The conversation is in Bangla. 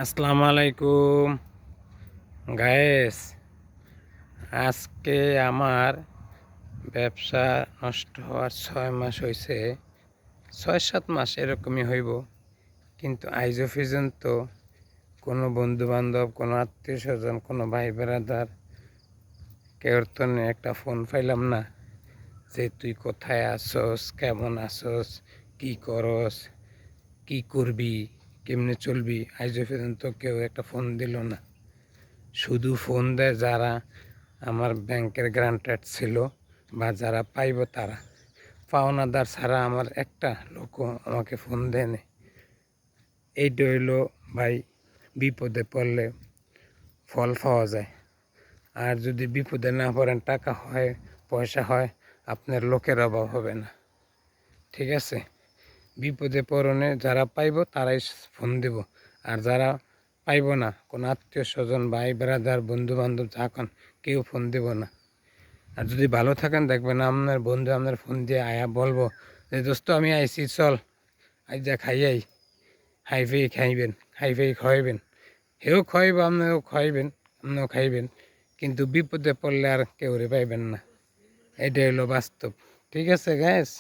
আসসালামু আলাইকুম গায়েস। আজকে আমার ব্যবসা নষ্ট হওয়ার 6 মাস হয়েছে, 6-7 মাস এরকমই হইব। কিন্তু আইজও পর্যন্ত কোনো বন্ধু বান্ধব, কোনো আত্মীয় স্বজন, কোনো ভাই বেড়াদার কেউর তো একটা ফোন পাইলাম না যে তুই কোথায় আসস, কেমন আসস, কি করস, কি করবি, কেমনে চলবি। আইজও পর্যন্ত কেউ একটা ফোন দিল না। শুধু ফোন দেয় যারা আমার ব্যাংকের গ্রান্টেড ছিল বা যারা পাইব তারা। পাওনাদার ছাড়া আমার একটা লোকও আমাকে ফোন দেয়নি। এইটা হইলো ভাই, বিপদে পড়লে ফল পাওয়া যায়। আর যদি বিপদে না পড়েন, টাকা হয়, পয়সা হয়, আপনার লোকের অভাব হবে না। ঠিক আছে? বিপদে পড়নে যারা পাইব তারাই ফোন দেব। আর যারা পাইব না, কোনো আত্মীয় স্বজন, ভাই ব্রাদার, বন্ধু বান্ধব যখন কেউ ফোন দেব না। আর যদি ভালো থাকেন দেখবেন আপনার বন্ধু আপনার ফোন দিয়ে আয়া বলবো যে দোস্ত আমি আইসি, চল আজ যা খাইয়াই। হাইফেই খাইবেন, হাইফেই খাওয়াইবেন, হেও খাওয়াইব, আপনিও খাওয়াইবেন, আপনিও খাইবেন। কিন্তু বিপদে পড়লে আর কেউ পাইবেন না। এটাই হলো বাস্তব। ঠিক আছে গ্যাস।